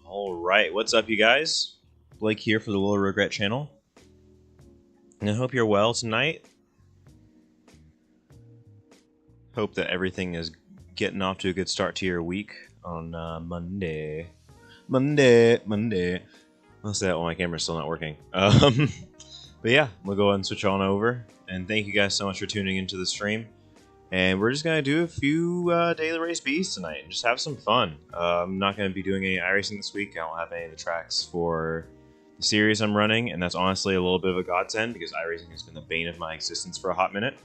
Alright, what's up you guys? Blake here for the Little Regret channel. And I hope you're well tonight. Hope that everything is getting off to a good start to your week on Monday. Monday. I'll say that while my camera's still not working. But yeah, we'll go ahead and switch on over. And thank you guys so much for tuning into the stream. And we're just going to do a few daily race Bs tonight and just have some fun. I'm not going to be doing any iRacing this week. I don't have any of the tracks for the series I'm running, and that's honestly a little bit of a godsend because iRacing has been the bane of my existence for a hot minute.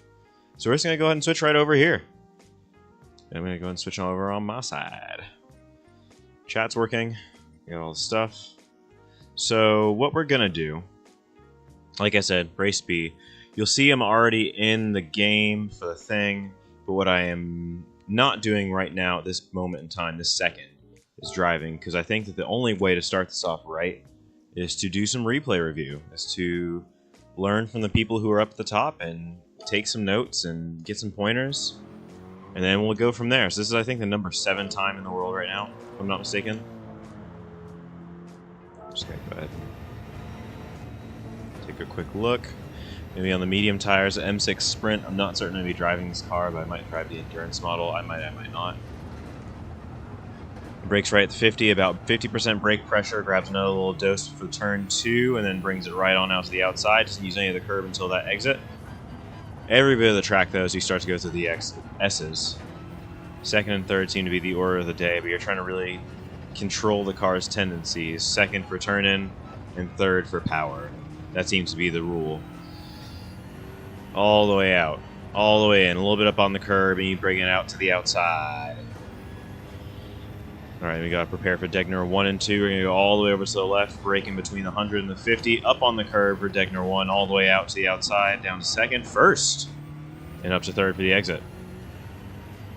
So we're just going to go ahead and switch right over here. And I'm going to go ahead and switch on over on my side. Chat's working. We got all the stuff. So what we're going to do, like I said, race B. You'll see I'm already in the game for the thing, but what I am not doing right now at this moment in time, this second, is driving, because I think that the only way to start this off right is to do some replay review, is to learn from the people who are up at the top and take some notes and get some pointers, and then we'll go from there. So this is, I think, the number 7 time in the world right now, if I'm not mistaken. I'm just going to go ahead and take a quick look. Maybe on the medium tires, the M6 Sprint. I'm not certain to be driving this car, but I might drive the endurance model. I might not. Brakes right at the 50, about 50% brake pressure. Grabs another little dose for turn 2, and then brings it right on out to the outside. Doesn't use any of the curb until that exit. Every bit of the track, though, as you start to go through the S's. Second and third seem to be the order of the day, but you're trying to really control the car's tendencies. Second for turn-in, and third for power. That seems to be the rule. All the way out. All the way in. A little bit up on the curb, and you bring it out to the outside. Alright, we got to prepare for Degner 1 and 2. We're going to go all the way over to the left, braking between the 100 and the 50. Up on the curb for Degner 1, all the way out to the outside, down to second, first, and up to third for the exit.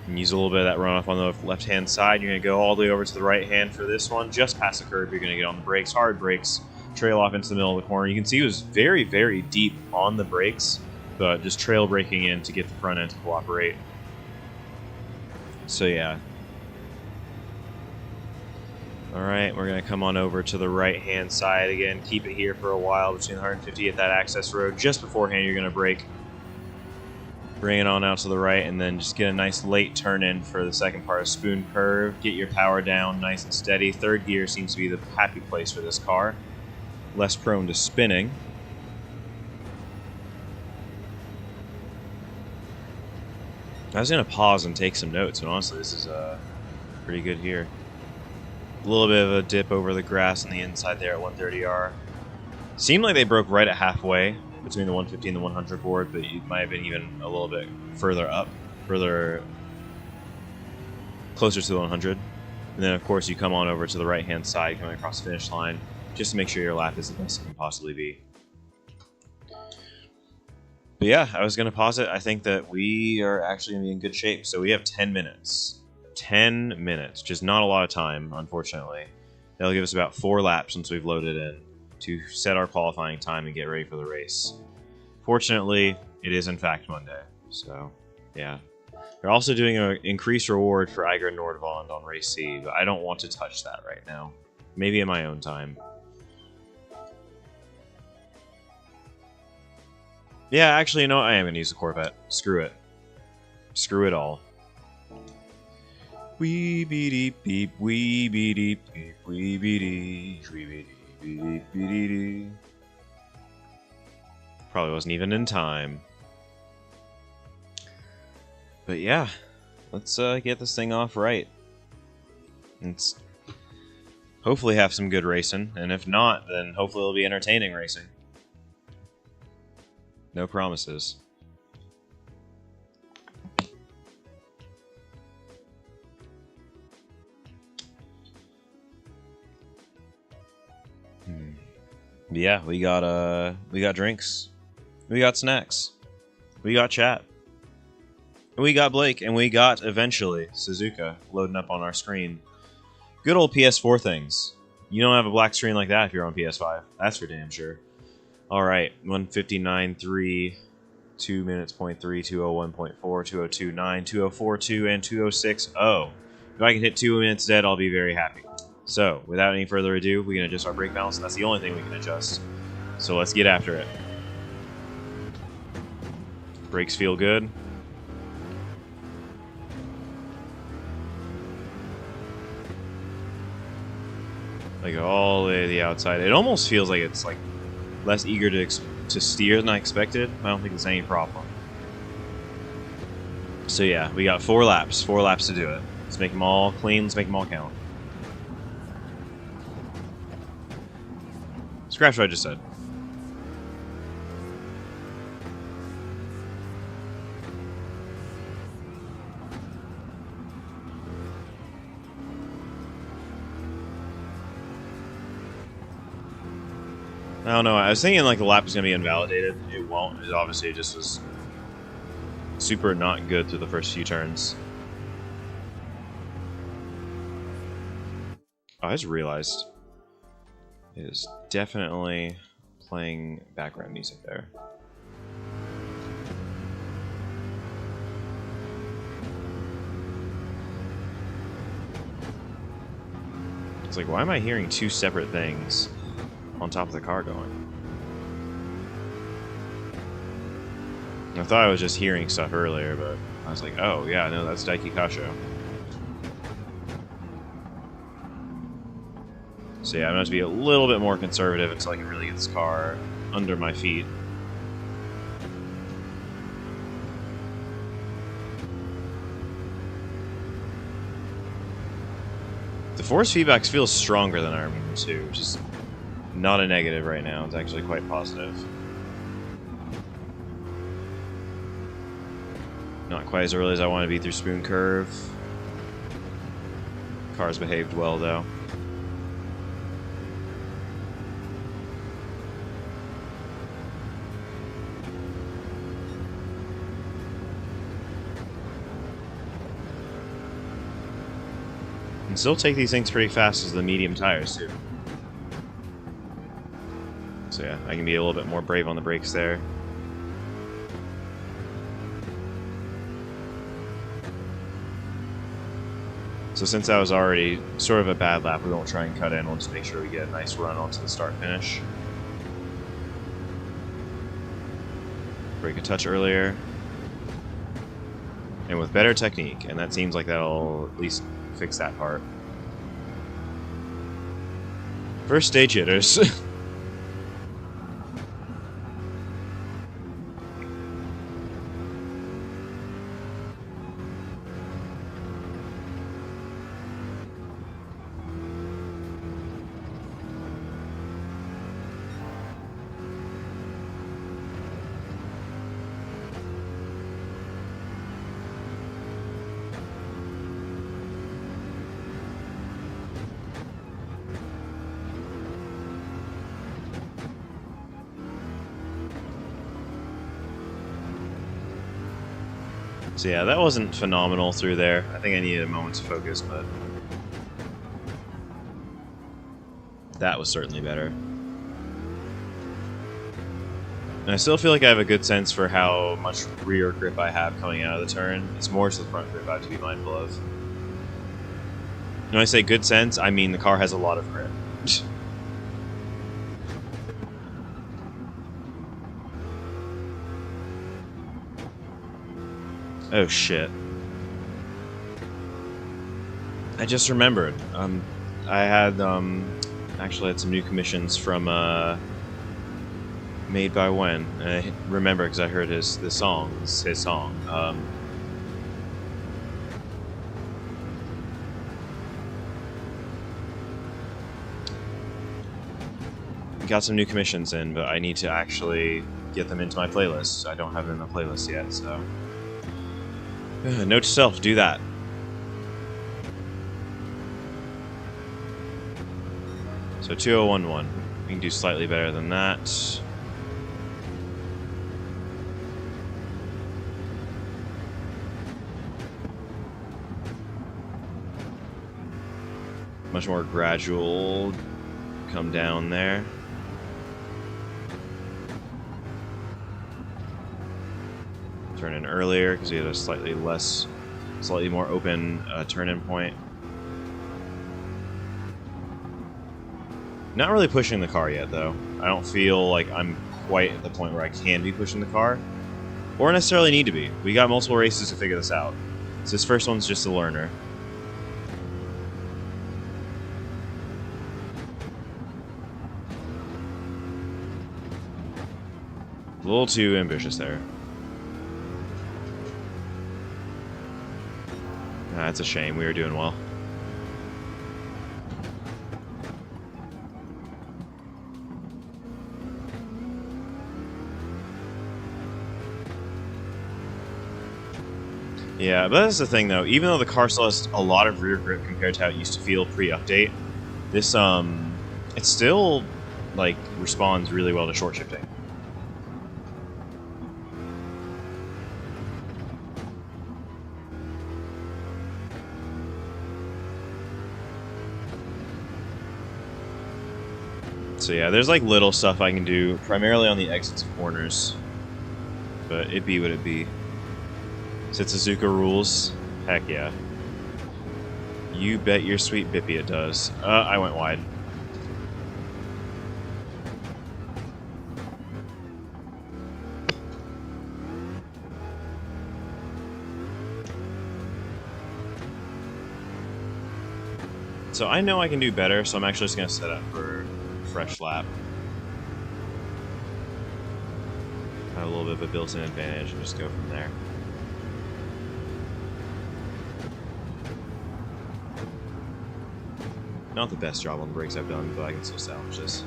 And use a little bit of that runoff on the left-hand side. You're going to go all the way over to the right hand for this one. Just past the curb, you're going to get on the brakes, hard brakes, trail off into the middle of the corner. You can see it was very, very deep on the brakes, but just trail braking in to get the front end to cooperate. So yeah. Alright, we're going to come on over to the right-hand side again. Keep it here for a while between the 150 at that access road. Just beforehand, you're going to brake. Bring it on out to the right, and then just get a nice late turn in for the second part of Spoon Curve. Get your power down nice and steady. Third gear seems to be the happy place for this car. Less prone to spinning. I was going to pause and take some notes, and honestly, this is pretty good here. A little bit of a dip over the grass on the inside there at 130R. Seemed like they broke right at halfway between the 150 and the 100 board, but it might have been even a little bit further up, further closer to the 100. And then, of course, you come on over to the right-hand side, coming across the finish line, just to make sure your lap is the best it can possibly be. But yeah, I was going to pause it. I think that we are actually going to be in good shape. So we have 10 minutes. 10 minutes. Just not a lot of time, unfortunately. That'll give us about 4 laps once we've loaded in to set our qualifying time and get ready for the race. Fortunately, it is in fact Monday. So, yeah. They're also doing an increased reward for Iger Nordvand on race C, but I don't want to touch that right now. Maybe in my own time. Yeah, actually, you know what? I am going to use the Corvette. Screw it. Screw it all. Wee bee deep beep, wee bee deep beep, wee bee deep, wee bee deep, wee bee deep. Probably wasn't even in time. But yeah, let's get this thing off right. Let's hopefully have some good racing, and if not, then hopefully it'll be entertaining racing. No promises. Yeah, we got drinks, we got snacks, we got chat, and we got Blake, and we got eventually Suzuka loading up on our screen. Good old PS4 things. You don't have a black screen like that if you're on PS5. That's for damn sure. All right, 159.3, 2 minutes, 0.3, 201.4, 202.9, 204.2, and 206.0. If I can hit 2 minutes dead, I'll be very happy. So, without any further ado, we can adjust our brake balance, and that's the only thing we can adjust. So let's get after it. Brakes feel good. Like all the way to the outside. It almost feels like it's like less eager to steer than I expected. I don't think there's any problem. So yeah, we got 4 laps. 4 laps to do it. Let's make them all clean. Let's make them all count. Scratch what I just said. I don't know. I was thinking like the lap was going to be invalidated. It won't. It obviously just was super not good through the first few turns. Oh, I just realized it is definitely playing background music there. It's like, why am I hearing 2 separate things on top of the car going? I thought I was just hearing stuff earlier, but I was like, oh yeah, no, that's Daiki Kasho. So yeah, I'm going to have to be a little bit more conservative until I can really get this car under my feet. The force feedback feels stronger than I remember too, which is not a negative right now. It's actually quite positive. Not quite as early as I want to be through Spoon Curve. Car's behaved well though. And still take these things pretty fast as the medium tires too. So yeah, I can be a little bit more brave on the brakes there. So since that was already sort of a bad lap, we won't try and cut in. We'll just make sure we get a nice run onto the start finish. Brake a touch earlier. and with better technique, and that seems like that'll at least fix that part. First stage hitters. So yeah, that wasn't phenomenal through there. I think I needed a moment's focus, but that was certainly better. And I still feel like I have a good sense for how much rear grip I have coming out of the turn. It's more so the front grip I have to be mindful of. When I say good sense, I mean the car has a lot of grip. Oh shit. I just remembered. I had actually had some new commissions from Made by When. And I remember because I heard his song. Got some new commissions in, but I need to actually get them into my playlist. I don't have them in the playlist yet, so note to self: do that. So 2011. We can do slightly better than that. Much more gradual come down there. Turn in earlier because we had a slightly more open turn-in point. Not really pushing the car yet, though. I don't feel like I'm quite at the point where I can be pushing the car, or necessarily need to be. We got multiple races to figure this out. So this first one's just a learner. A little too ambitious there. That's a shame. We were doing well. Yeah, but that's the thing, though. Even though the car still has a lot of rear grip compared to how it used to feel pre-update, this it still like responds really well to short shifting. So yeah, there's like little stuff I can do, primarily on the exits and corners. But it be what it be. Said Suzuka rules. Heck yeah. You bet your sweet bippy it does. I went wide. So I know I can do better, so I'm actually just going to set up for fresh lap. Have a little bit of a built-in advantage and just go from there. Not the best job on the brakes I've done, but I can still salvage this.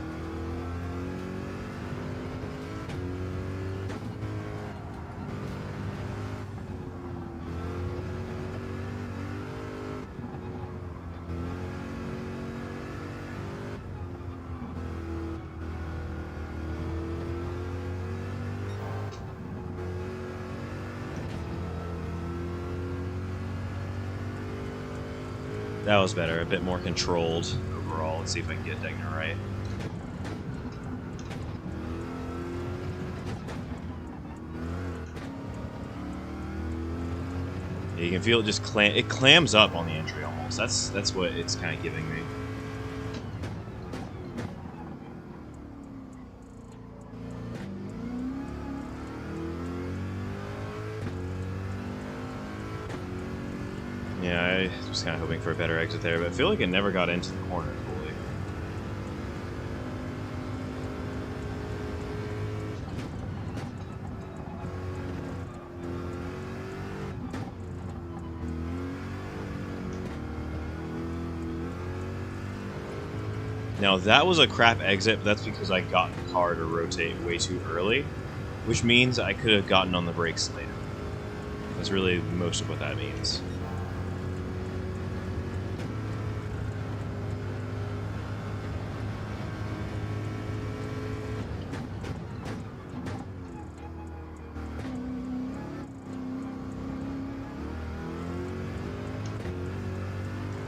That was better, a bit more controlled overall. Let's see if I can get Degner right. Yeah, you can feel it just it clams up on the entry almost. That's what it's kind of giving me. I was kind of hoping for a better exit there, but I feel like it never got into the corner fully. Now that was a crap exit, but that's because I got the car to rotate way too early, which means I could have gotten on the brakes later. That's really most of what that means.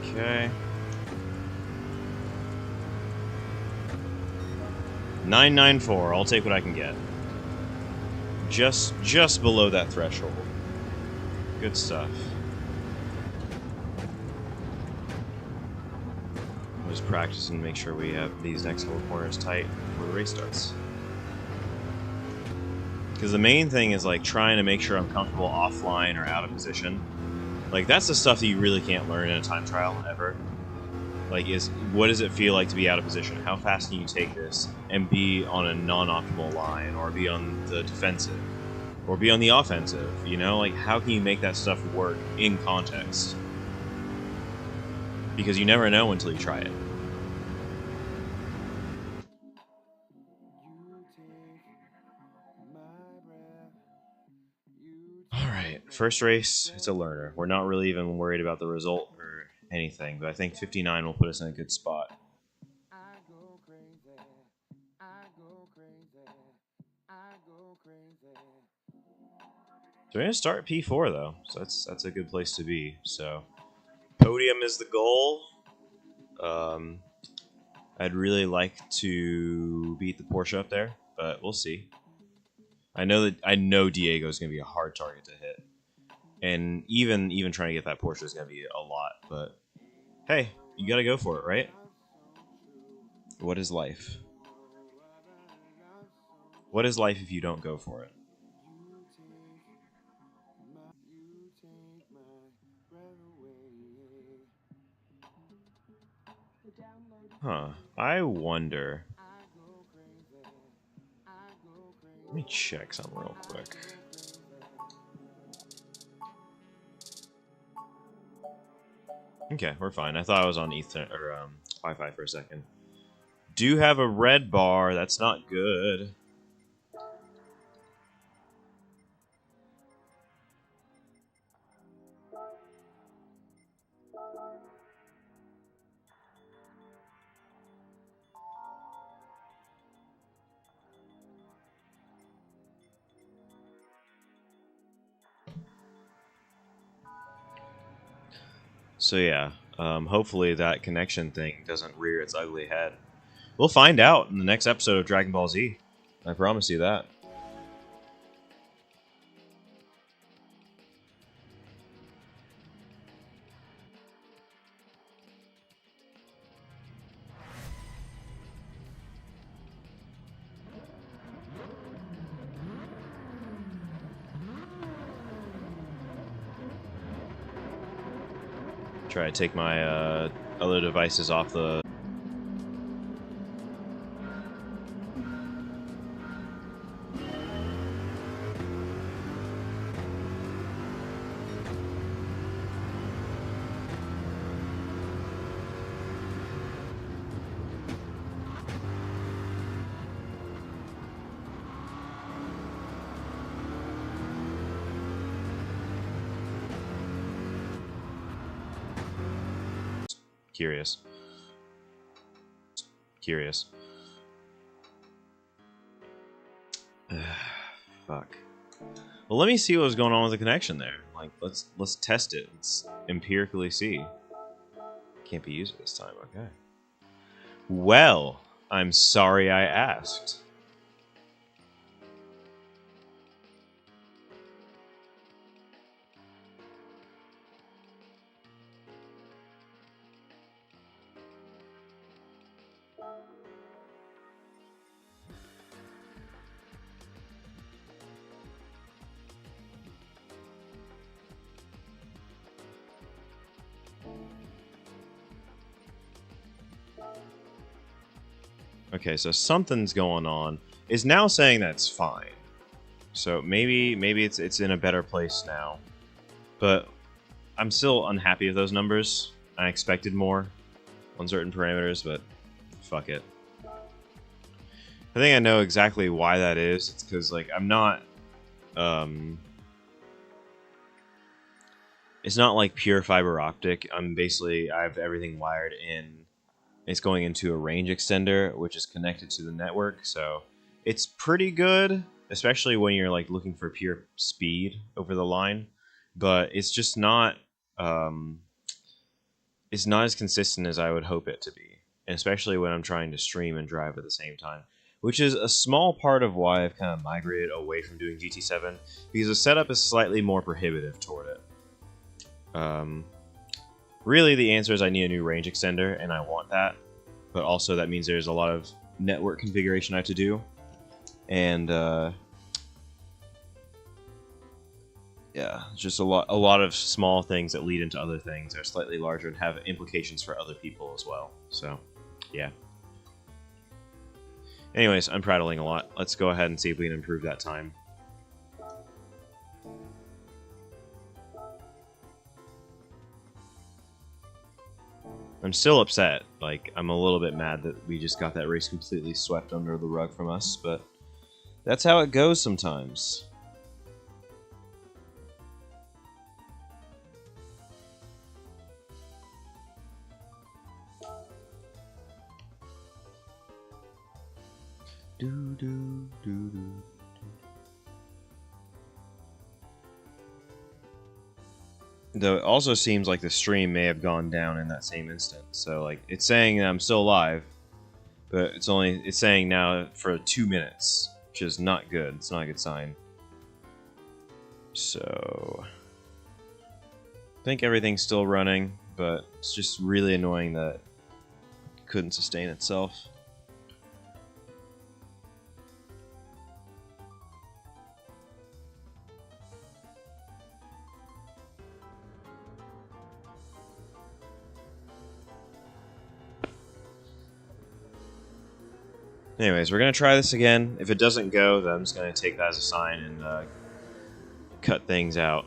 Okay. 994. I'll take what I can get. Just below that threshold. Good stuff. I'm just practicing to make sure we have these next couple corners tight before the race starts. Because the main thing is like trying to make sure I'm comfortable offline or out of position. Like that's the stuff that you really can't learn in a time trial ever. Like, what does it feel like to be out of position? How fast can you take this and be on a non-optimal line, or be on the defensive, or be on the offensive? You know, like how can you make that stuff work in context? Because you never know until you try it. All right, first race. It's a learner. We're not really even worried about the result or anything, but I think 59 will put us in a good spot. So we're gonna start P4 though, so that's a good place to be. So podium is the goal. I'd really like to beat the Porsche up there, but we'll see. I know Diego's gonna be a hard target to hit, and even trying to get that Porsche is gonna be a lot. But hey, you gotta go for it, right? What is life? What is life if you don't go for it? Huh. I wonder. Let me check something real quick. Okay, we're fine. I thought I was on Ethernet or Wi-Fi for a second. Do have a red bar. That's not good. So yeah, hopefully that connection thing doesn't rear its ugly head. We'll find out in the next episode of Dragon Ball Z. I promise you that. Try to take my other devices off the... Curious. Fuck. Well, let me see what's going on with the connection there. Like, let's test it. Let's empirically see. Can't be used this time. Okay. Well, I'm sorry I asked. Okay, so something's going on. It's now saying that's fine. So maybe it's in a better place now. But I'm still unhappy with those numbers. I expected more on certain parameters, but fuck it. I think I know exactly why that is. It's because, like, I'm not... it's not like pure fiber optic. I have everything wired in. It's going into a range extender, which is connected to the network, so it's pretty good, especially when you're like looking for pure speed over the line. But it's just not, it's not as consistent as I would hope it to be, and especially when I'm trying to stream and drive at the same time, which is a small part of why I've kind of migrated away from doing GT7, because the setup is slightly more prohibitive toward it. Really, the answer is I need a new range extender, and I want that. But also, that means there's a lot of network configuration I have to do. And, yeah, just a lot of small things that lead into other things that are slightly larger and have implications for other people as well. So, yeah. Anyways, I'm prattling a lot. Let's go ahead and see if we can improve that time. I'm still upset. Like, I'm a little bit mad that we just got that race completely swept under the rug from us, but that's how it goes sometimes. Though it also seems like the stream may have gone down in that same instant. So, like, it's saying that I'm still alive, but it's saying now for 2 minutes, which is not good. It's not a good sign. So, I think everything's still running, but it's just really annoying that it couldn't sustain itself. Anyways, we're going to try this again. If it doesn't go, then I'm just going to take that as a sign and cut things out.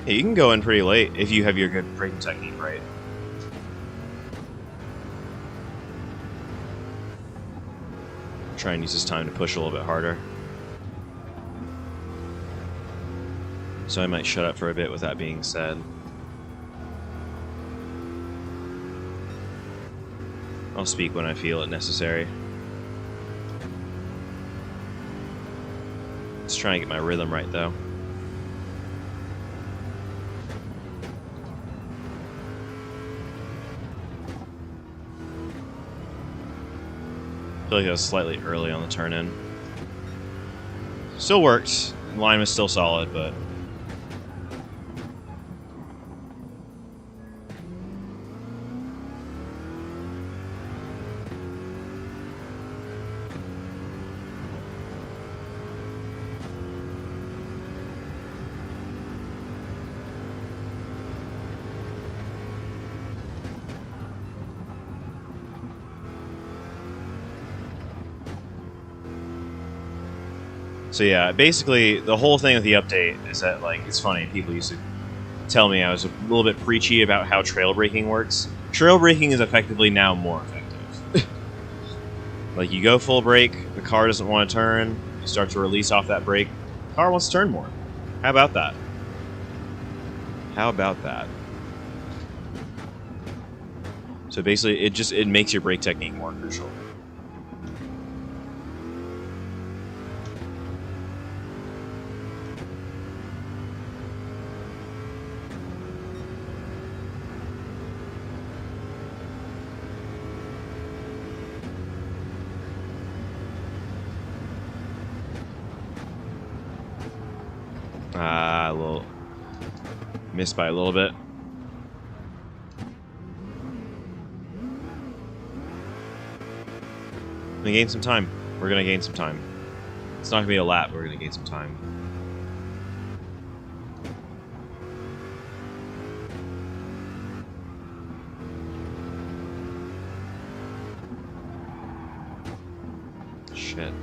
Hey, you can go in pretty late if you have your good braking technique right. Try and use this time to push a little bit harder. So I might shut up for a bit with that being said. I'll speak when I feel it necessary. Let's try and get my rhythm right though. I feel like I was slightly early on the turn-in. Still worked. The line was still solid, but... So yeah, basically the whole thing with the update is that, like, it's funny, people used to tell me I was a little bit preachy about how trail braking works. Trail braking is effectively now more effective. Like, you go full brake, the car doesn't want to turn, you start to release off that brake, the car wants to turn more. How about that? How about that? So basically, it makes your brake technique more crucial. Missed by a little bit. We're gonna gain some time. We're gonna gain some time. It's not gonna be a lap, but we're gonna gain some time. Shit.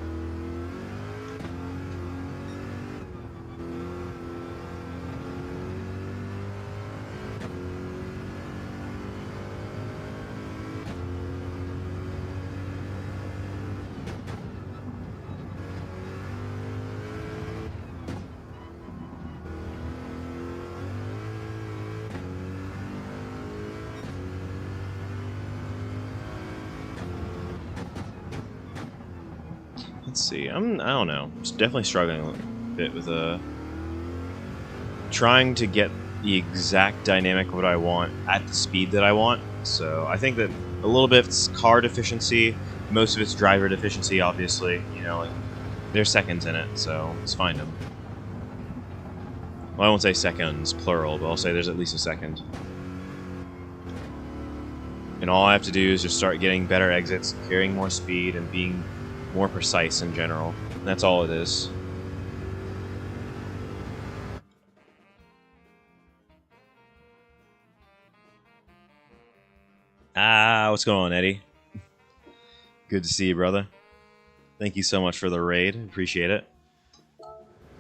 Let's see. I don't know. I'm definitely struggling a bit with trying to get the exact dynamic of what I want at the speed that I want. So I think that a little bit it's car deficiency, most of it's driver deficiency. Obviously, you know, like there's seconds in it, so let's find them. Well, I won't say seconds plural, but I'll say there's at least a second. And all I have to do is just start getting better exits, carrying more speed, and being more precise in general. That's all it is. What's going on, Eddie? Good to see you, brother. Thank you so much for the raid. Appreciate it.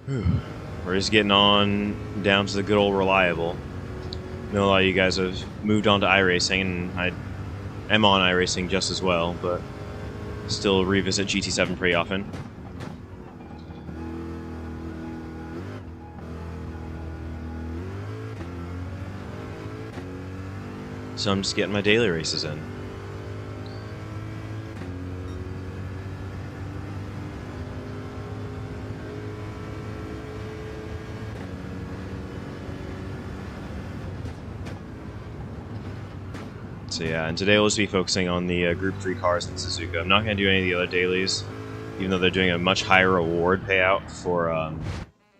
Whew. We're just getting on down to the good old reliable. I know a lot of you guys have moved on to iRacing, and I am on iRacing just as well, but still revisit GT7 pretty often. So I'm just getting my daily races in. So yeah, and today we'll just be focusing on the Group 3 cars in Suzuka. I'm not going to do any of the other dailies, even though they're doing a much higher reward payout for...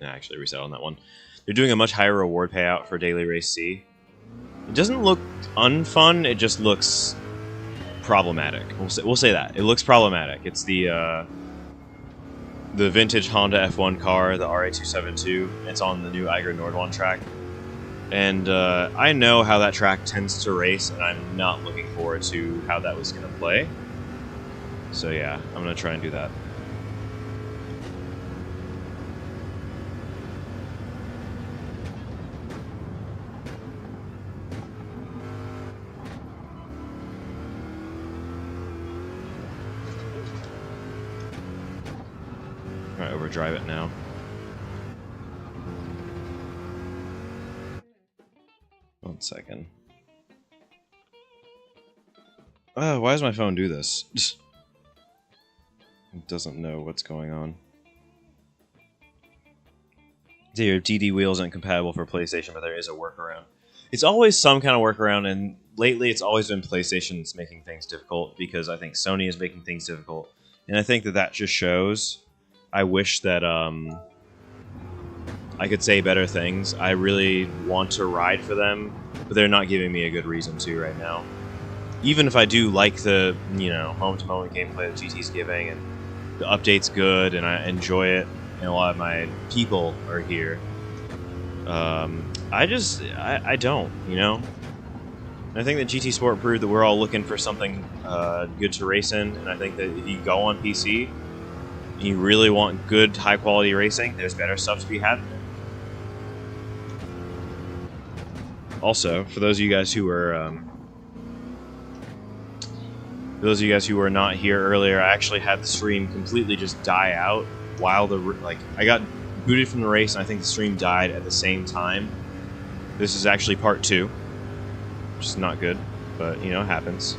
actually, reset on that one. They're doing a much higher reward payout for Daily Race C. It doesn't look unfun, it just looks problematic. We'll say that. It looks problematic. It's the vintage Honda F1 car, the RA272. It's on the new Eiger Nordwand track. And I know how that track tends to race, and I'm not looking forward to how that was going to play. So yeah, I'm going to try and do that. Alright, overdrive it now. One second. Why does my phone do this? It doesn't know what's going on. Your DD wheels aren't compatible for PlayStation, but there is a workaround. It's always some kind of workaround, and lately it's always been PlayStation that's making things difficult, because I think Sony is making things difficult. And I think that that just shows. I wish that I could say better things. I really want to ride for them, but they're not giving me a good reason to right now. Even if I do like the, you know, moment-to-moment gameplay that GT's giving, and the update's good, and I enjoy it, and a lot of my people are here, I don't, you know? And I think that GT Sport proved that we're all looking for something good to race in, and I think that if you go on PC, and you really want good, high-quality racing, there's better stuff to be had. Also, for those of you guys who were not here earlier, I actually had the stream completely just die out while I got booted from the race, and I think the stream died at the same time. This is actually part 2, which is not good, but you know, it happens.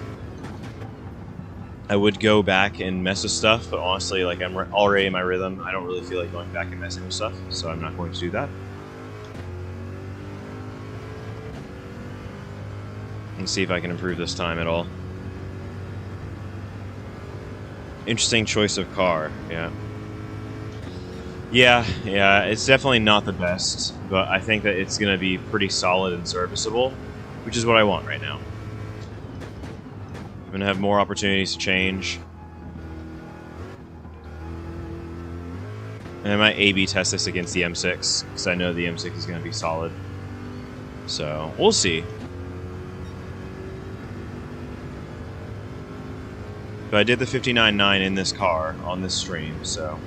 I would go back and mess with stuff, but honestly, like, I'm already in my rhythm. I don't really feel like going back and messing with stuff, so I'm not going to do that. And see if I can improve this time at all. Interesting choice of car, yeah. Yeah, it's definitely not the best, but I think that it's going to be pretty solid and serviceable, which is what I want right now. I'm going to have more opportunities to change. And I might A/B test this against the M6, because I know the M6 is going to be solid. So, we'll see. But I did the 59.9 in this car on this stream, so...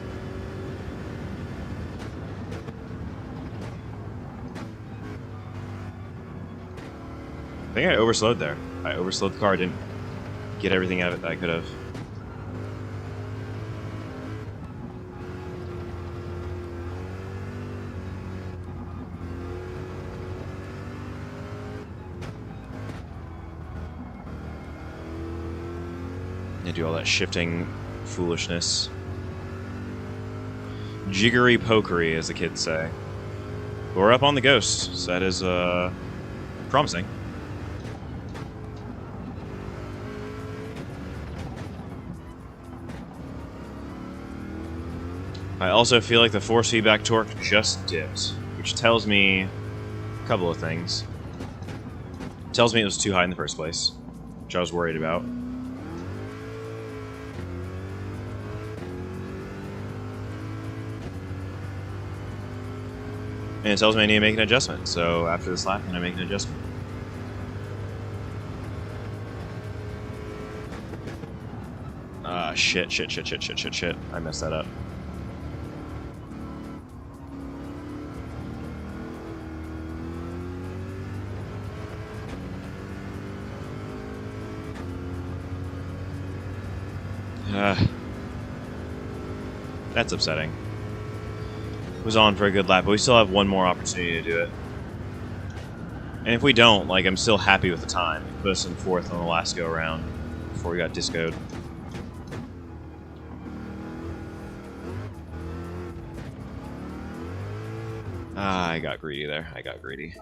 I think I overslowed there. I overslowed the car, didn't get everything out of it that I could have. I do all that shifting foolishness. Jiggery pokery, as the kids say. But we're up on the Ghost, so that is promising. I also feel like the force feedback torque just dipped, which tells me a couple of things. It tells me it was too high in the first place, which I was worried about. And it tells me I need to make an adjustment, so after this lap, I'm going to make an adjustment. Shit. I messed that up. That's upsetting. It was on for a good lap, but we still have one more opportunity to do it. And if we don't, like, I'm still happy with the time. It put us in 4th on the last go-around before we got discoed. I got greedy there. I got greedy.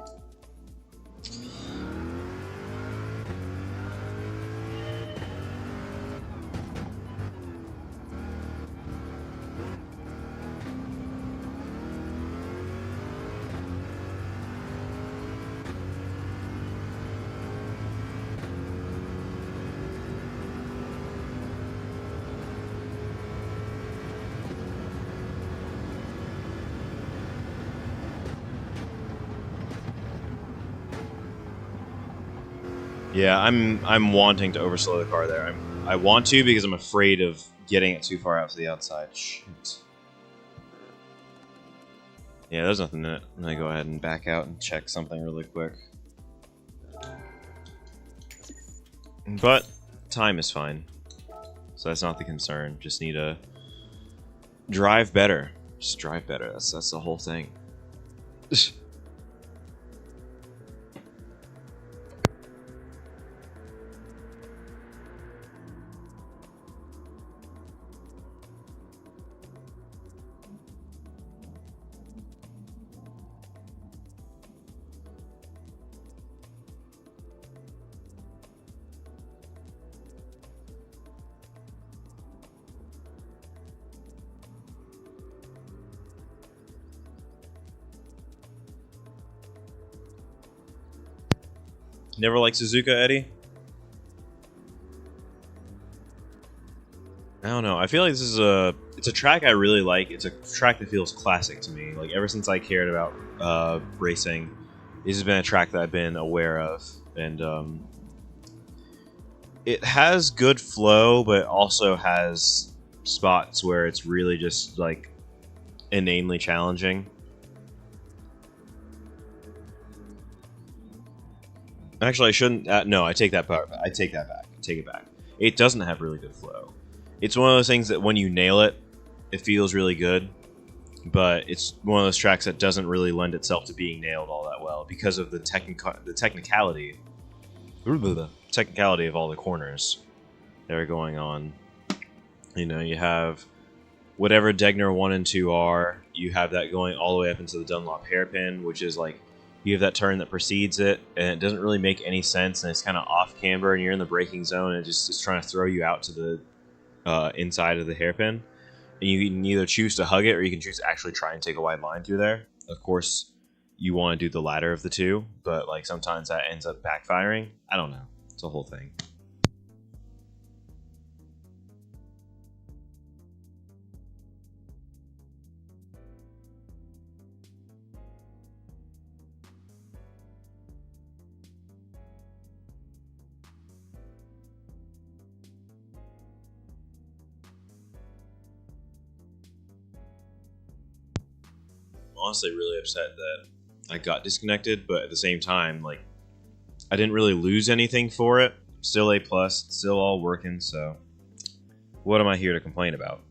Yeah, I'm wanting to overslow the car there. I want to because I'm afraid of getting it too far out to the outside. Shit. Yeah, there's nothing in it. I'm gonna go ahead and back out and check something really quick. But time is fine, so that's not the concern. Just need to drive better. Just drive better. That's the whole thing. Never liked Suzuka, Eddie? I don't know. I feel like this is it's a track I really like. It's a track that feels classic to me. Like, ever since I cared about racing, this has been a track that I've been aware of. And it has good flow, but also has spots where it's really just, like, inanely challenging. Actually, I shouldn't. No, I take that part. I take that back. Take it back. It doesn't have really good flow. It's one of those things that when you nail it, it feels really good. But it's one of those tracks that doesn't really lend itself to being nailed all that well because of the technicality of all the corners that are going on. You know, you have whatever Degner 1 and 2 are. You have that going all the way up into the Dunlop hairpin, which is like, you have that turn that precedes it, and it doesn't really make any sense, and it's kind of off camber, and you're in the braking zone, and it just is trying to throw you out to the inside of the hairpin. And you can either choose to hug it or you can choose to actually try and take a wide line through there. Of course, you want to do the latter of the two, but like sometimes that ends up backfiring. I don't know. It's a whole thing. Honestly really upset that I got disconnected, but at the same time, like, I didn't really lose anything for it. Still A+, still all working, so what am I here to complain about?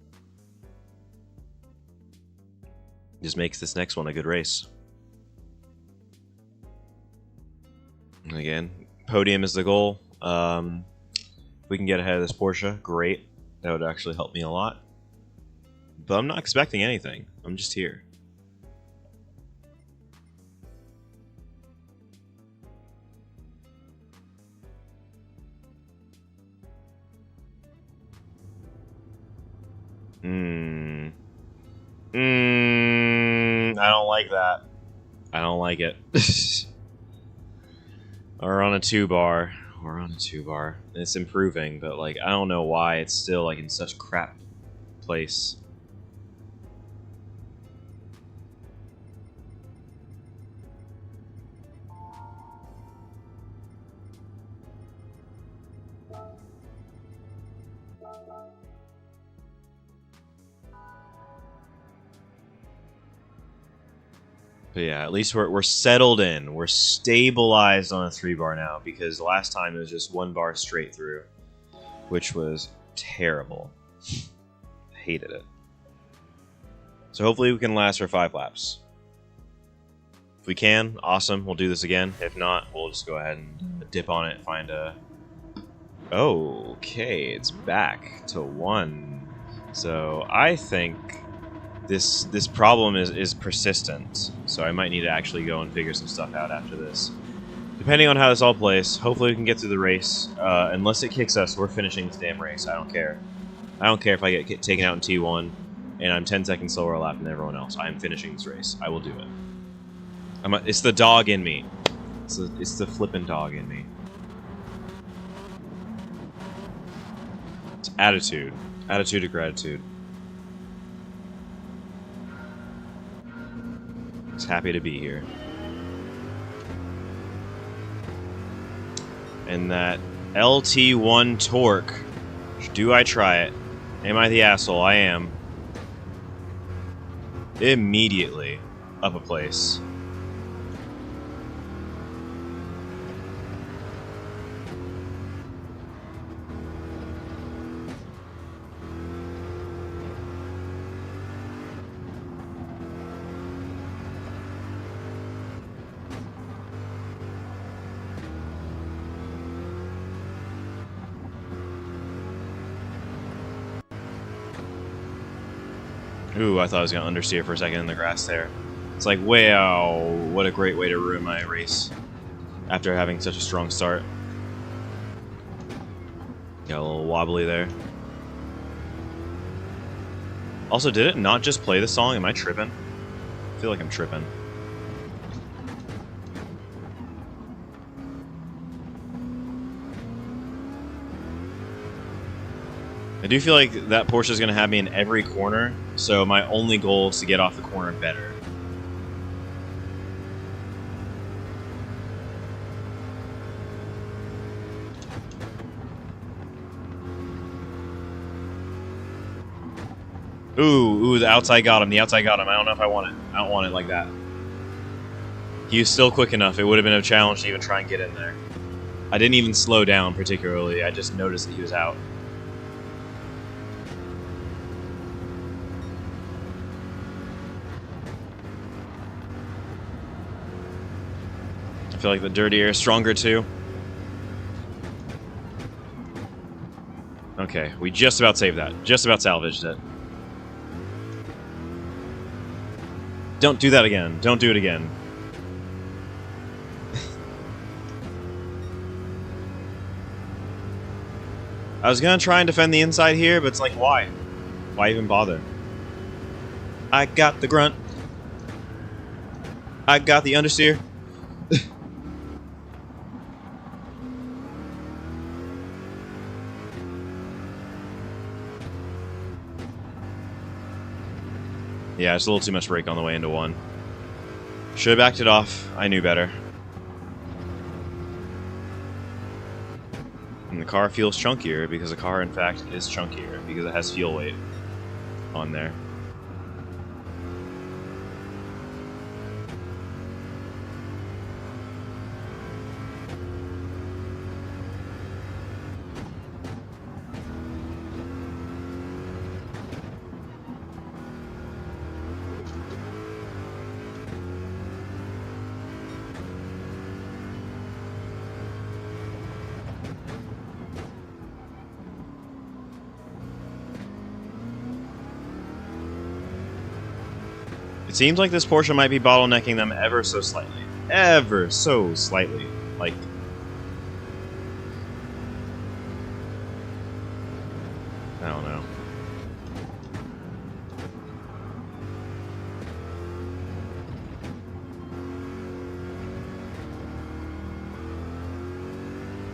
Just makes this next one a good race. And again, podium is the goal. We can get ahead of this Porsche, great. That would actually help me a lot. But I'm not expecting anything. I'm just here. I don't like that. I don't like it. We're on a 2-bar. We're on a 2-bar. It's improving, but like I don't know why it's still like in such crap place. But yeah, at least we're settled in. We're stabilized on a 3-bar now, because the last time it was just 1 bar straight through, which was terrible. Hated it. So hopefully we can last for 5 laps. If we can, awesome. We'll do this again. If not, we'll just go ahead and dip on it and find a... Okay, it's back to 1. So I think this problem is persistent, so I might need to actually go and figure some stuff out after this. Depending on how this all plays, hopefully we can get through the race. Unless it kicks us, we're finishing this damn race. I don't care. I don't care if I get taken out in T1 and I'm 10 seconds slower a lap than everyone else. I am finishing this race. I will do it. It's the dog in me. It's the flippin' dog in me. It's attitude. Attitude of gratitude. Just happy to be here. And that LT1 torque. Do I try it? Am I the asshole? I am. Immediately up a place. Ooh, I thought I was going to understeer for a second in the grass there. It's like, wow, what a great way to ruin my race after having such a strong start. Got a little wobbly there. Also, did it not just play the song? Am I tripping? I feel like I'm tripping. I do feel like that Porsche is going to have me in every corner, so my only goal is to get off the corner better. Ooh, the outside got him. The outside got him. I don't know if I want it. I don't want it like that. He was still quick enough. It would have been a challenge to even try and get in there. I didn't even slow down particularly. I just noticed that he was out. I feel like the dirty air is stronger too. Okay, we just about saved that. Just about salvaged it. Don't do that again. Don't do it again. I was gonna try and defend the inside here, but it's like, why? Why even bother? I got the grunt. I got the understeer. Yeah, it's a little too much brake on the way into one. Should have backed it off. I knew better. And the car feels chunkier because the car, in fact, is chunkier because it has fuel weight on there. It seems like this Porsche might be bottlenecking them ever so slightly. Ever so slightly. Like... I don't know.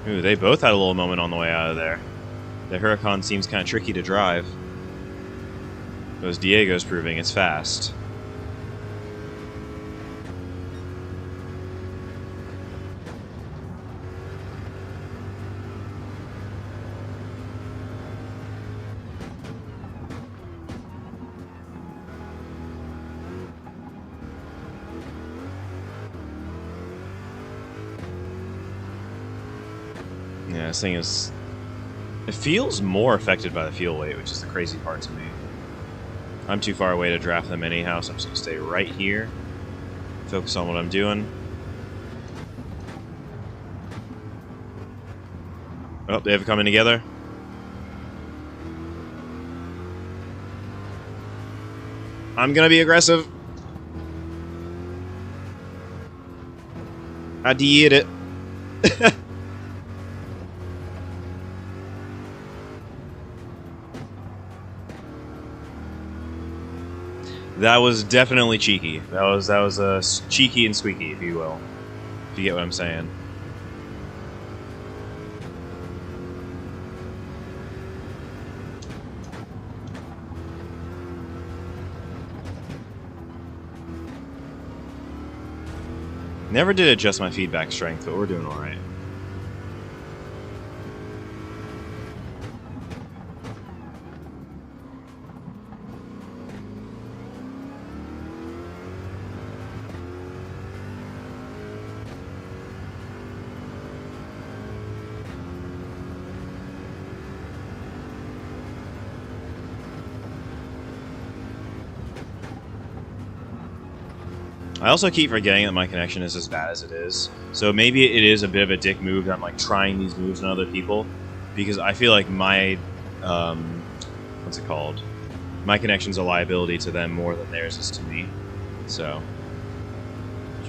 Ooh, they both had a little moment on the way out of there. The Huracan seems kind of tricky to drive. Those Diego's proving it's fast. Yeah, this thing is... It feels more affected by the fuel weight, which is the crazy part to me. I'm too far away to draft them anyhow, so I'm just going to stay right here. Focus on what I'm doing. Oh, they have it coming together. I'm going to be aggressive. I did it. That was definitely cheeky. That was cheeky and squeaky, if you will. If you get what I'm saying. Never did adjust my feedback strength, but we're doing all right. I also keep forgetting that my connection is as bad as it is. So maybe it is a bit of a dick move that I'm like trying these moves on other people, because I feel like my what's it called? My connection's a liability to them more than theirs is to me. So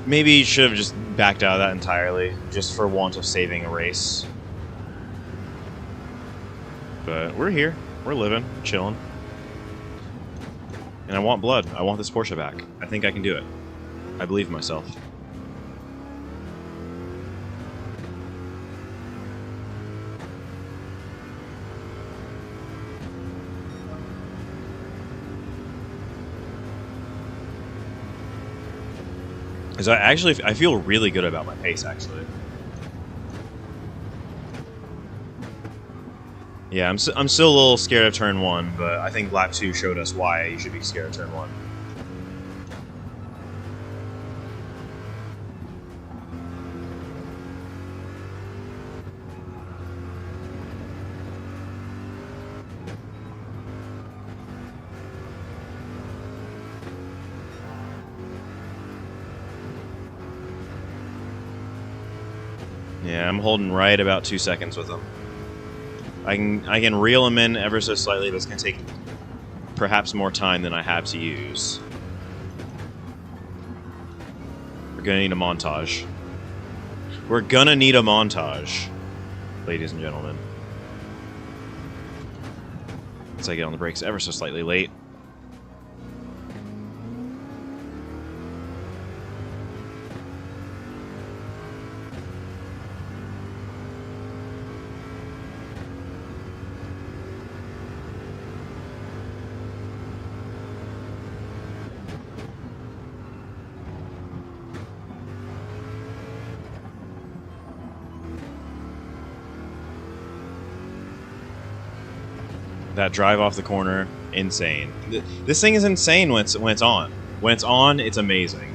maybe you should have just backed out of that entirely, just for want of saving a race. But we're here. We're living, chilling. And I want blood. I want this Porsche back. I think I can do it. I believe in myself. Because I feel really good about my pace, actually. Yeah, I'm still a little scared of turn 1, but I think lap 2 showed us why you should be scared of turn 1. Yeah, I'm holding right about 2 seconds with them. I can reel them in ever so slightly, but it's going to take perhaps more time than I have to use. We're going to need a montage. We're going to need a montage, ladies and gentlemen. As I get on the brakes ever so slightly late. That drive off the corner, insane. This thing is insane when it's on. When it's on, it's amazing.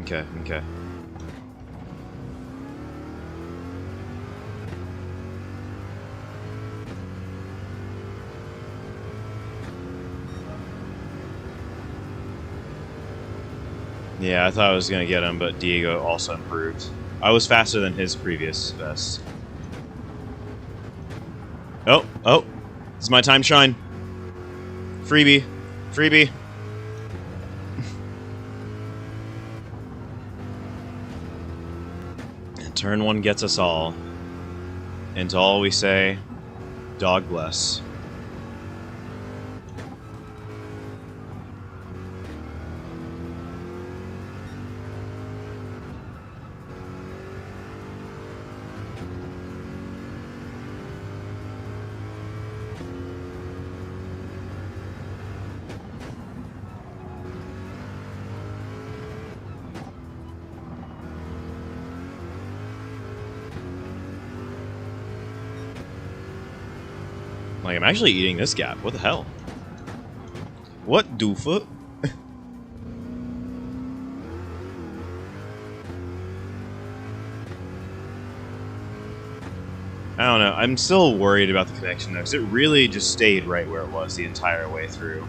Okay. Yeah, I thought I was going to get him, but Diego also improved. I was faster than his previous best. Oh, this is my time to shine. Freebie. Turn 1 gets us all. And to all we say, dog bless. Like, I'm actually eating this gap. What the hell? What doofa? I don't know. I'm still worried about the connection, though, because it really just stayed right where it was the entire way through.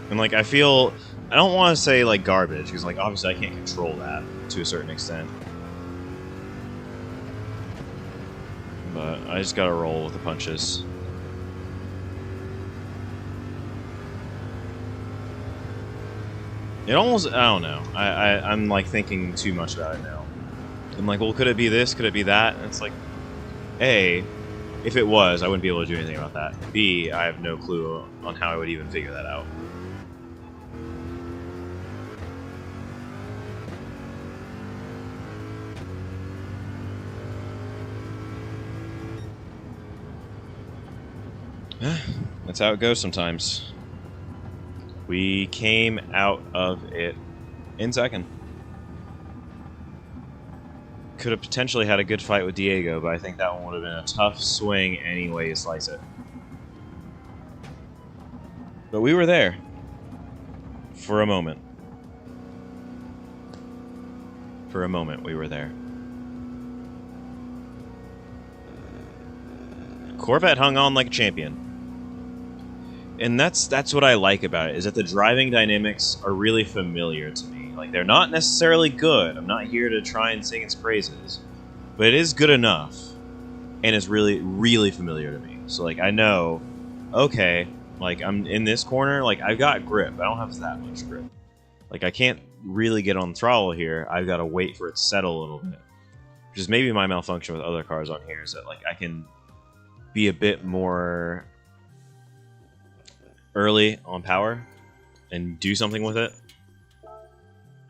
And, like, I feel... I don't want to say, like, garbage, because, like, obviously I can't control that to a certain extent. But I just gotta roll with the punches. It almost... I don't know. I'm, like, thinking too much about it now. I'm like, well, could it be this? Could it be that? And it's like, A, if it was, I wouldn't be able to do anything about that. B, I have no clue on how I would even figure that out. That's how it goes sometimes. We came out of it in second. Could have potentially had a good fight with Diego, but I think that one would have been a tough swing any way you slice it. But we were there. For a moment. For a moment, we were there. Corvette hung on like a champion. And that's what I like about it, is that the driving dynamics are really familiar to me. Like, they're not necessarily good. I'm not here to try and sing its praises. But it is good enough. And it's really, really familiar to me. So, like, I know, okay, like, I'm in this corner, like, I've got grip. I don't have that much grip. Like, I can't really get on throttle here. I've got to wait for it to settle a little bit. Which is maybe my malfunction with other cars on here, is that, like, I can be a bit more early on power and do something with it.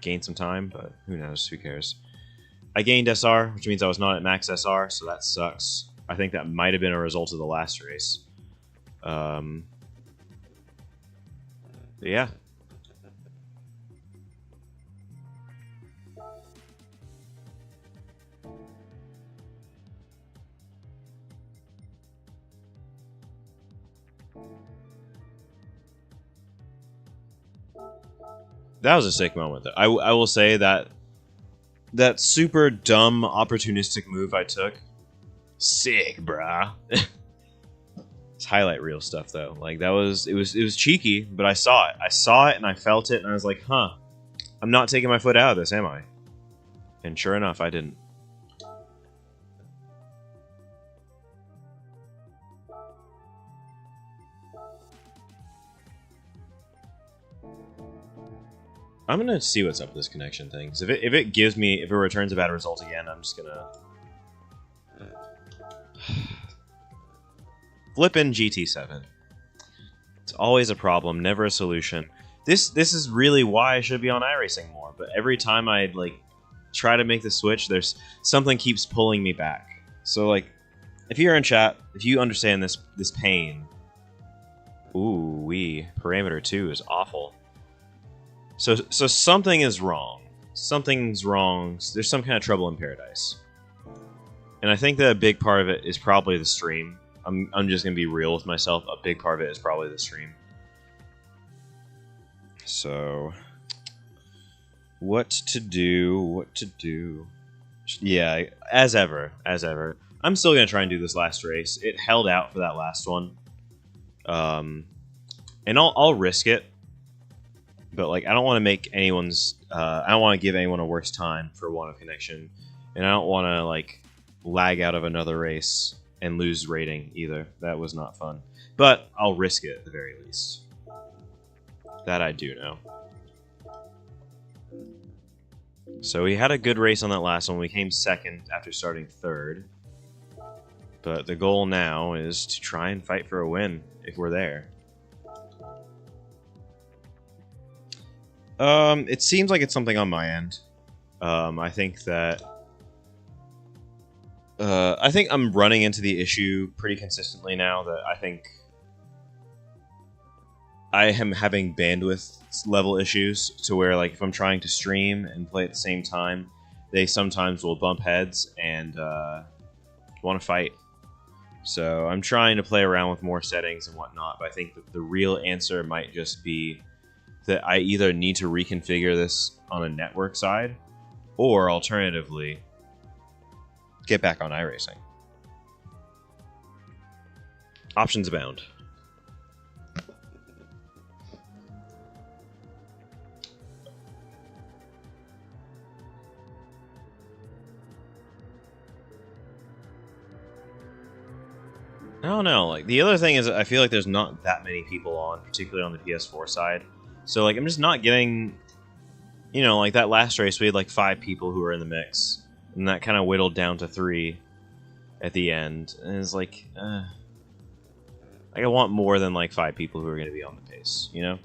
Gain some time, but who knows? Who cares? I gained SR, which means I was not at max SR, so that sucks. I think that might have been a result of the last race. Yeah. That was a sick moment, though. I will say that that super dumb, opportunistic move I took, sick, brah. It's highlight reel stuff, though. Like, that was it was cheeky, but I saw it. I saw it and I felt it, and I was like, huh, I'm not taking my foot out of this, am I? And sure enough, I didn't. I'm gonna see what's up with this connection thing. 'Cause if it gives me, if it returns a bad result again, I'm just gonna flippin' GT7. It's always a problem, never a solution. This is really why I should be on iRacing more. But every time I like try to make the switch, there's something keeps pulling me back. So like, if you're in chat, if you understand this pain, parameter 2 is awful. So something is wrong. Something's wrong. There's some kind of trouble in paradise. And I think that a big part of it is probably the stream. I'm just gonna be real with myself. A big part of it is probably the stream. So, what to do? What to do? Yeah, as ever. I'm still gonna try and do this last race. It held out for that last one, and I'll risk it. But like, I don't want to make anyone's. I don't want to give anyone a worse time for want of connection, and I don't want to like lag out of another race and lose rating either. That was not fun. But I'll risk it at the very least. That I do know. So we had a good race on that last one. We came second after starting third. But the goal now is to try and fight for a win if we're there. It seems like it's something on my end. I think that I think I'm running into the issue pretty consistently now that I think I am having bandwidth level issues to where, like, if I'm trying to stream and play at the same time, they sometimes will bump heads and want to fight. So I'm trying to play around with more settings and whatnot, but I think that the real answer might just be that I either need to reconfigure this on a network side, or alternatively, get back on iRacing. Options abound. I don't know, like, the other thing is I feel like there's not that many people on, particularly on the PS4 side. So, like, I'm just not getting, you know, like, that last race we had, like, 5 people who were in the mix. And that kind of whittled down to 3 at the end. And it's like, I want more than, like, 5 people who are going to be on the pace, you know?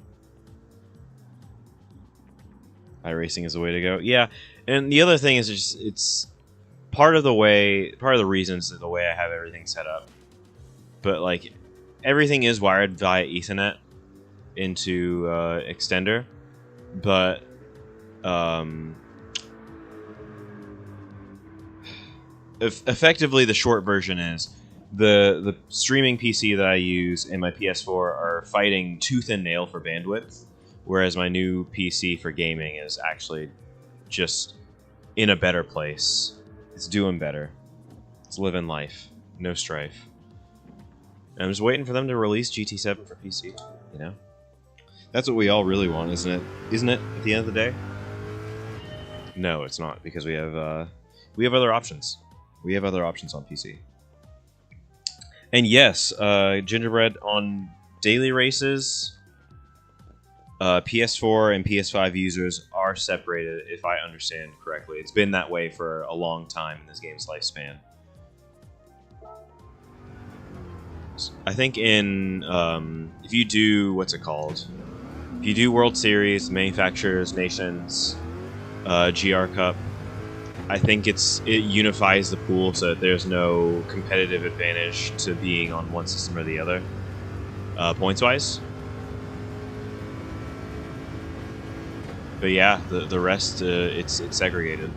iRacing is the way to go. Yeah, and the other thing is just, it's part of the reasons that the way I have everything set up. But, like, everything is wired via Ethernet into extender. But, effectively, the short version is the streaming PC that I use and my PS4 are fighting tooth and nail for bandwidth, whereas my new PC for gaming is actually just in a better place. It's doing better. It's living life. No strife. I'm just waiting for them to release GT7 for PC, you know? That's what we all really want, isn't it? Isn't it, at the end of the day? No, it's not, because we have other options. We have other options on PC. And yes, Gingerbread, on daily races, PS4 and PS5 users are separated, if I understand correctly. It's been that way for a long time in this game's lifespan. I think in, if you do, what's it called? If you do World Series, Manufacturers, Nations, GR Cup, I think it unifies the pool so that there's no competitive advantage to being on one system or the other, points-wise. But yeah, the rest, it's segregated.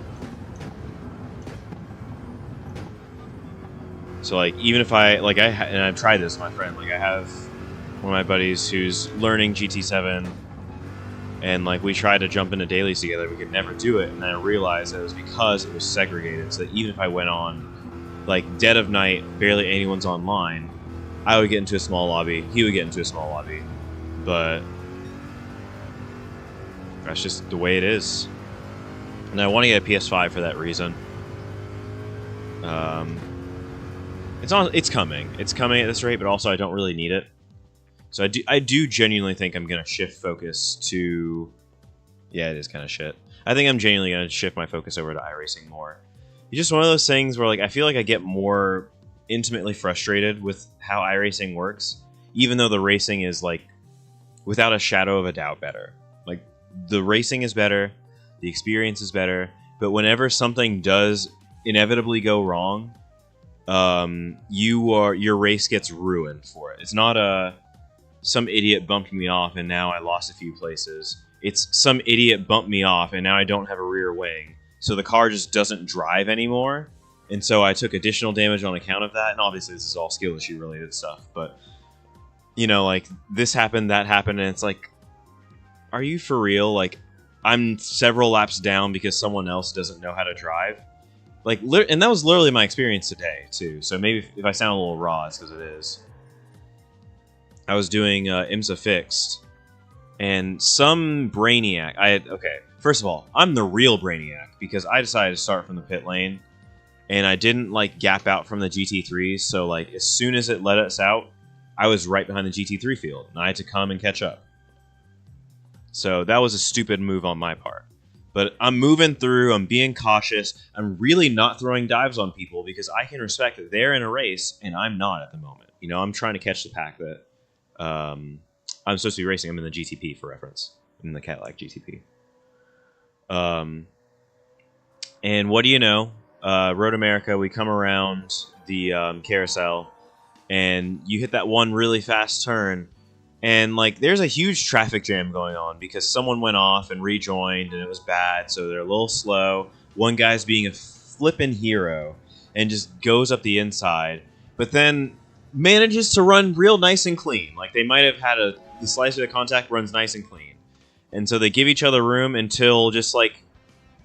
So, like, even if and I've tried this with my friend, like, I have one of my buddies who's learning GT7, and, like, we tried to jump into dailies together, we could never do it, and then I realized that it was because it was segregated, so that even if I went on, like, dead of night, barely anyone's online, I would get into a small lobby, he would get into a small lobby, but that's just the way it is. And I want to get a PS5 for that reason. It's coming. It's coming at this rate, but also I don't really need it. So I do genuinely think I'm going to shift focus to... Yeah, it is kind of shit. I think I'm genuinely going to shift my focus over to iRacing more. It's just one of those things where, like, I feel like I get more intimately frustrated with how iRacing works, even though the racing is, like, without a shadow of a doubt better. Like, the racing is better, the experience is better, but whenever something does inevitably go wrong, your race gets ruined for it. It's not some idiot bumped me off and now I lost a few places. It's some idiot bumped me off and now I don't have a rear wing, so the car just doesn't drive anymore. And so I took additional damage on account of that. And obviously this is all skill issue related stuff, but you know, like, this happened, that happened, and it's like, are you for real? Like, I'm several laps down because someone else doesn't know how to drive. Like, and that was literally my experience today, too. So maybe if I sound a little raw, it's because it is. I was doing IMSA Fixed, and some brainiac... Okay, first of all, I'm the real brainiac, because I decided to start from the pit lane, and I didn't, like, gap out from the GT3s, so, like, as soon as it let us out, I was right behind the GT3 field, and I had to come and catch up. So that was a stupid move on my part. But I'm moving through, I'm being cautious, I'm really not throwing dives on people because I can respect that they're in a race and I'm not at the moment. You know, I'm trying to catch the pack that I'm supposed to be racing. I'm in the GTP, for reference. I'm in the Cadillac GTP. And what do you know? Road America, we come around the carousel, and you hit that one really fast turn, and like there's a huge traffic jam going on because someone went off and rejoined and it was bad, so they're a little slow. One guy's being a flippin' hero and just goes up the inside, but then manages to run real nice and clean. Like they might have had the slice of the contact runs nice and clean, and so they give each other room until just like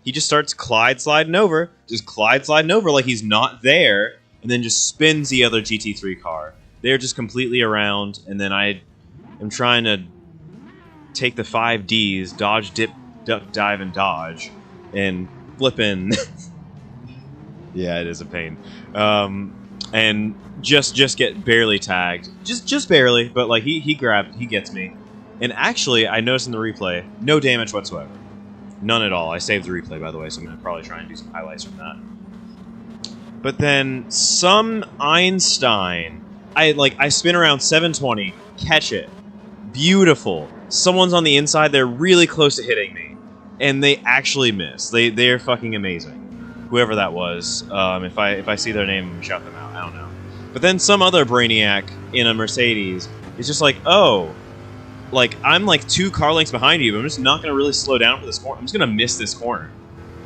he just starts Clyde sliding over like he's not there. And then just spins the other GT3 car. They're just completely around, and then I am trying to take the 5 Ds, dodge, dip, duck, dive, and dodge, and flipping. Yeah, it is a pain. And just get barely tagged. Just barely, but like he gets me. And actually, I noticed in the replay, no damage whatsoever. None at all. I saved the replay, by the way, so I'm going to probably try and do some highlights from that. But then some Einstein, I spin around 720, catch it, beautiful. Someone's on the inside, they're really close to hitting me, and they actually miss. They're fucking amazing. Whoever that was, if I see their name, shout them out. I don't know. But then some other brainiac in a Mercedes is just like, oh, like I'm like 2 car lengths behind you, but I'm just not gonna really slow down for this corner. I'm just gonna miss this corner,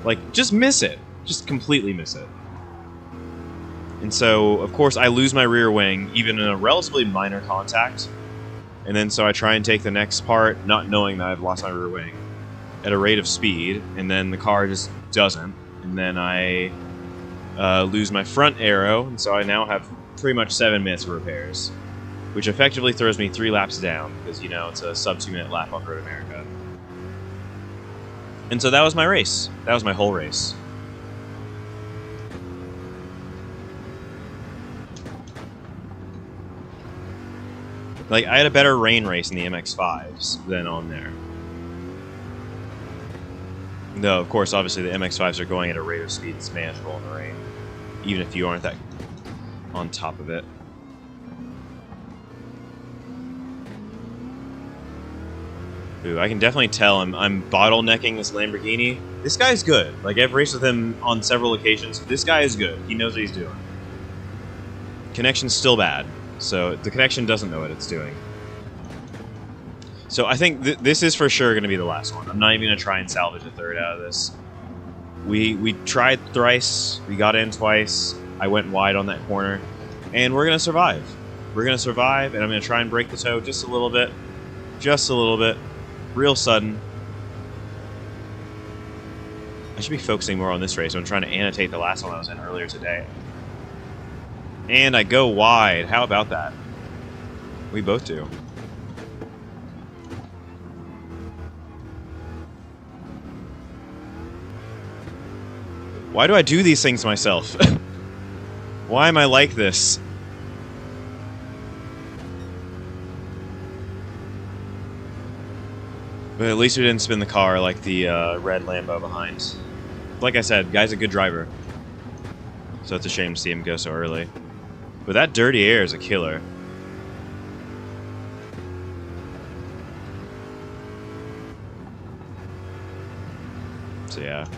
like just miss it, just completely miss it. And so, of course, I lose my rear wing, even in a relatively minor contact. And then so I try and take the next part, not knowing that I've lost my rear wing, at a rate of speed, and then the car just doesn't. And then I lose my front aero, and so I now have pretty much 7 minutes of repairs, which effectively throws me 3 laps down, because, you know, it's a sub 2-minute lap on Road America. And so that was my race. That was my whole race. Like, I had a better rain race in the MX-5s than on there. Though, of course, obviously the MX-5s are going at a rate of speed that's manageable in the rain, even if you aren't that on top of it. Ooh, I can definitely tell I'm bottlenecking this Lamborghini. This guy's good. Like, I've raced with him on several occasions. This guy is good. He knows what he's doing. Connection's still bad. So the connection doesn't know what it's doing. So I think this is for sure going to be the last one. I'm not even going to try and salvage a third out of this. We tried thrice. We got in twice. I went wide on that corner. And we're going to survive. We're going to survive, and I'm going to try and break the toe just a little bit. Just a little bit. Real sudden. I should be focusing more on this race. I'm trying to annotate the last one I was in earlier today. And I go wide. How about that? We both do. Why do I do these things to myself? Why am I like this? But at least we didn't spin the car like the red Lambo behind. Like I said, guy's a good driver. So it's a shame to see him go so early. But that dirty air is a killer. So yeah.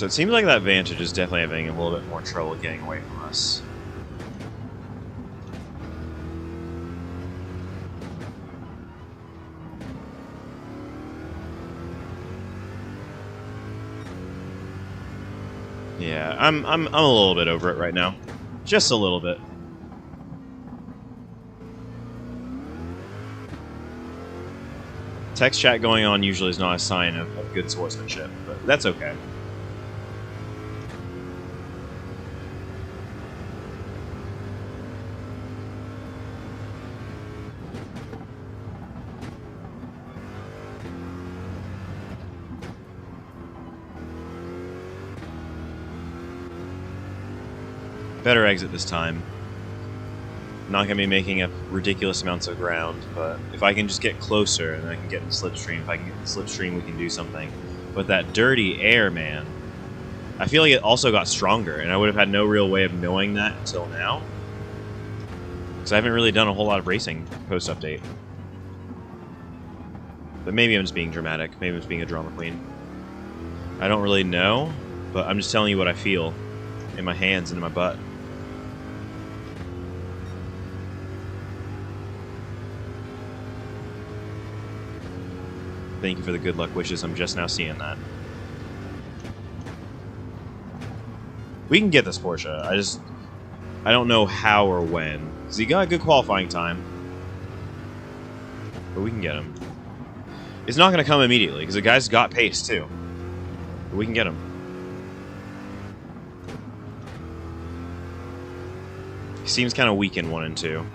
So it seems like that Vantage is definitely having a little bit more trouble getting away from us. Yeah, I'm a little bit over it right now. Just a little bit. Text chat going on usually is not a sign of good sportsmanship, but that's okay. Better exit this time. Not going to be making up ridiculous amounts of ground, but if I can just get closer and I can get in the slipstream, if I can get in the slipstream, we can do something. But that dirty air, man, I feel like it also got stronger, and I would have had no real way of knowing that until now. Because I haven't really done a whole lot of racing post-update. But maybe I'm just being dramatic. Maybe I'm just being a drama queen. I don't really know, but I'm just telling you what I feel in my hands and in my butt. Thank you for the good luck wishes. I'm just now seeing that. We can get this Porsche. I don't know how or when. Because he got a good qualifying time. But we can get him. It's not going to come immediately, because the guy's got pace, too. But we can get him. He seems kind of weak in 1 and 2.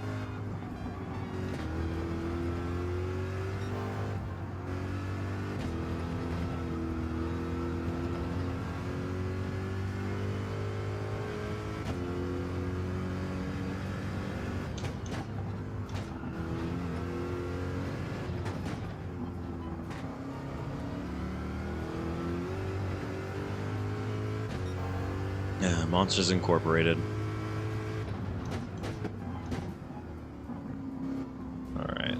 Yeah, Monsters Incorporated. Alright.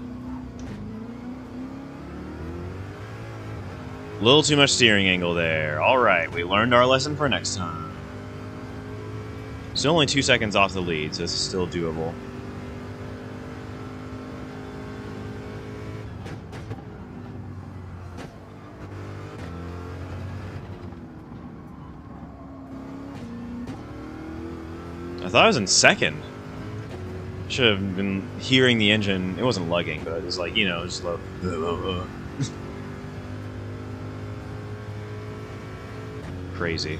A little too much steering angle there. Alright, we learned our lesson for next time. Still only 2 seconds off the lead, so this is still doable. I thought I was in second. Should have been hearing the engine. It wasn't lugging, but it was like, you know, just low. Crazy.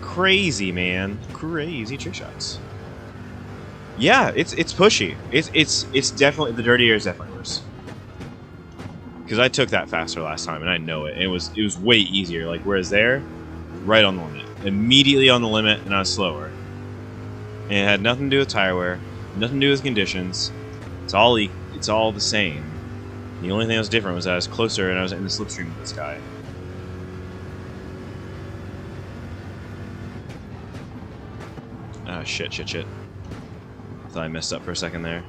Crazy, man. Crazy trick shots. Yeah, it's pushy. It's definitely, the dirty air is definitely worse. Because I took that faster last time, and I know it. It was way easier. Like, whereas there, right on the limit. Immediately on the limit, and I was slower. And it had nothing to do with tire wear, nothing to do with conditions. It's all the same. The only thing that was different was that I was closer and I was in the slipstream with this guy. Ah, shit. Thought I messed up for a second there.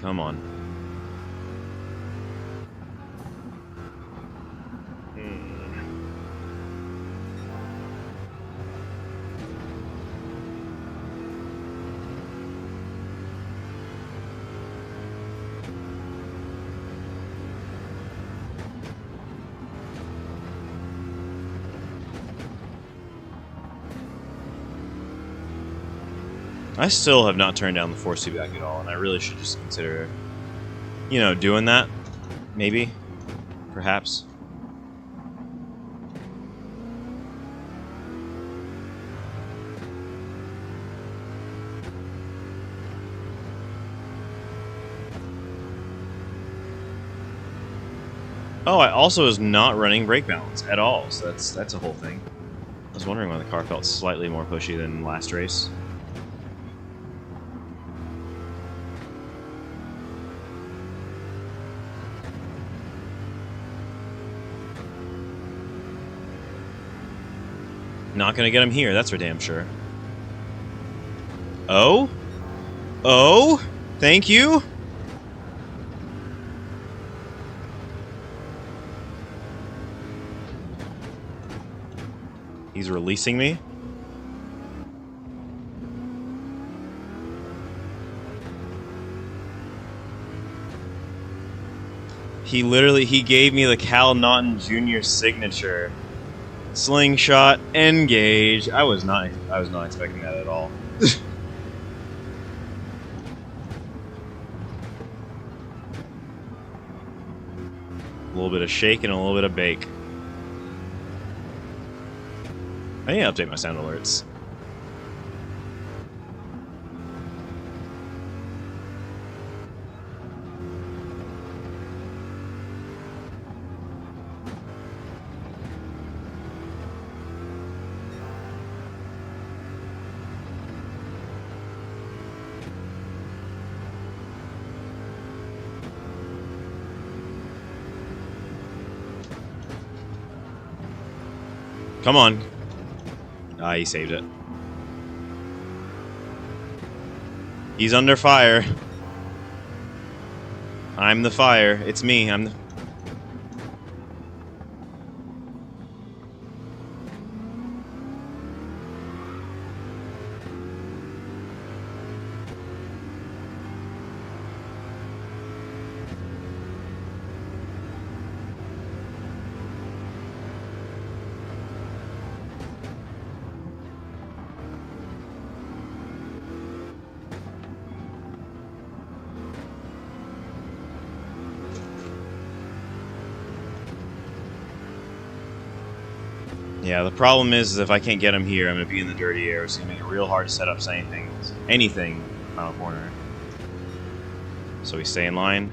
Come on. I still have not turned down the force feedback at all, and I really should just consider, you know, doing that. Maybe. Perhaps. Oh, I also was not running brake balance at all, so that's a whole thing. I was wondering why the car felt slightly more pushy than last race. Not gonna get him here, that's for damn sure. Oh? Oh? Thank you? He's releasing me? He gave me the Cal Naughton Jr. signature. Slingshot, engage. I was not expecting that at all. A little bit of shake and a little bit of bake. I need to update my sound alerts. Come on. Ah, he saved it. He's under fire. I'm the fire. It's me. I'm the... Yeah, the problem is if I can't get him here, I'm going to be in the dirty air. It's going to make it real hard to set up anything final corner. So we stay in line.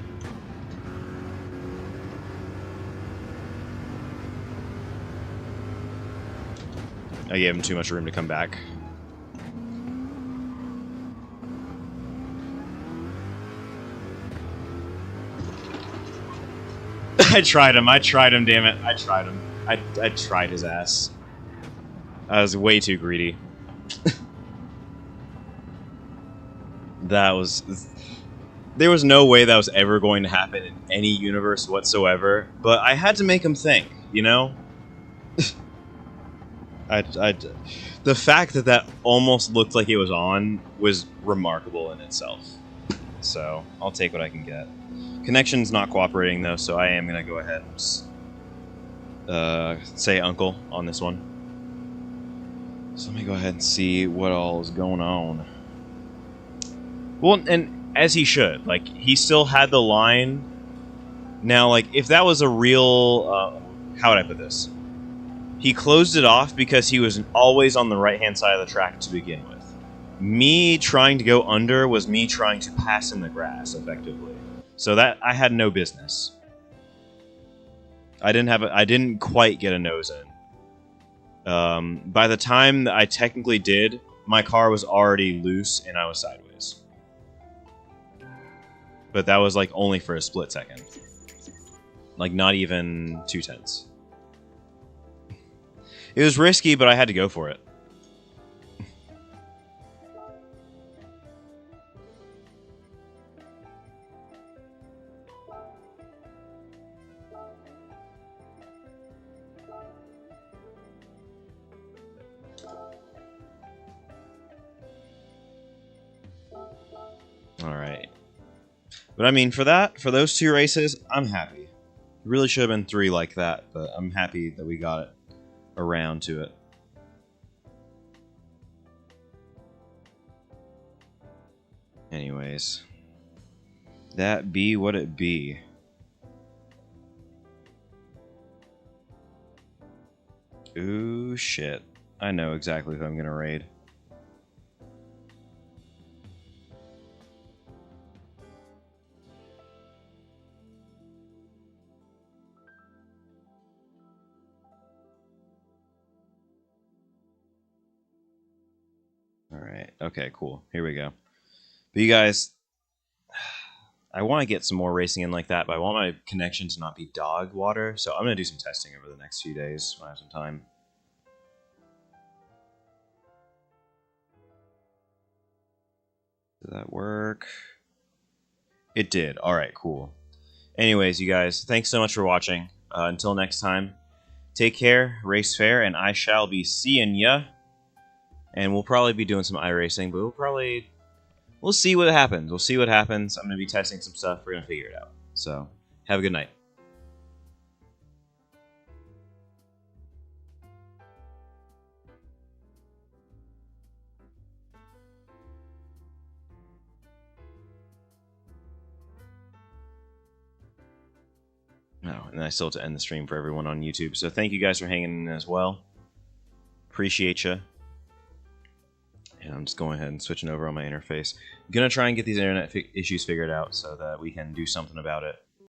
I gave him too much room to come back. I tried him, damn it. I tried him. I tried his ass. I was way too greedy. There was no way that was ever going to happen in any universe whatsoever, but I had to make him think, you know? The fact that almost looked like it was on was remarkable in itself. So, I'll take what I can get. Connection's not cooperating though, so I am gonna go ahead and just, say uncle on this one. So let me go ahead and see what all is going on. Well, and as he should. Like, he still had the line. Now, like, if that was a real... how would I put this? He closed it off because he was always on the right-hand side of the track to begin with. Me trying to go under was me trying to pass in the grass, effectively. So that I had no business. I didn't quite get a nose in. By the time that I technically did, my car was already loose and I was sideways. But that was like only for a split second. Like not even 2/10. It was risky, but I had to go for it. Alright. But I mean, for those two races, I'm happy. It really should have been 3 like that, but I'm happy that we got it around to it. Anyways. That be what it be. Ooh, shit. I know exactly who I'm gonna raid. Alright, okay, cool. Here we go. But you guys, I want to get some more racing in like that, but I want my connection to not be dog water, so I'm going to do some testing over the next few days when I have some time. . Did that work? It did. Alright, cool. Anyways, you guys, thanks so much for watching. Until next time, take care, race fair, and I shall be seeing ya. And we'll probably be doing some iRacing, but we'll see what happens. We'll see what happens. I'm going to be testing some stuff. We're going to figure it out. So, have a good night. Oh, and I still have to end the stream for everyone on YouTube. So thank you guys for hanging in as well. Appreciate you. And I'm just going ahead and switching over on my interface. I'm going to try and get these internet issues figured out so that we can do something about it.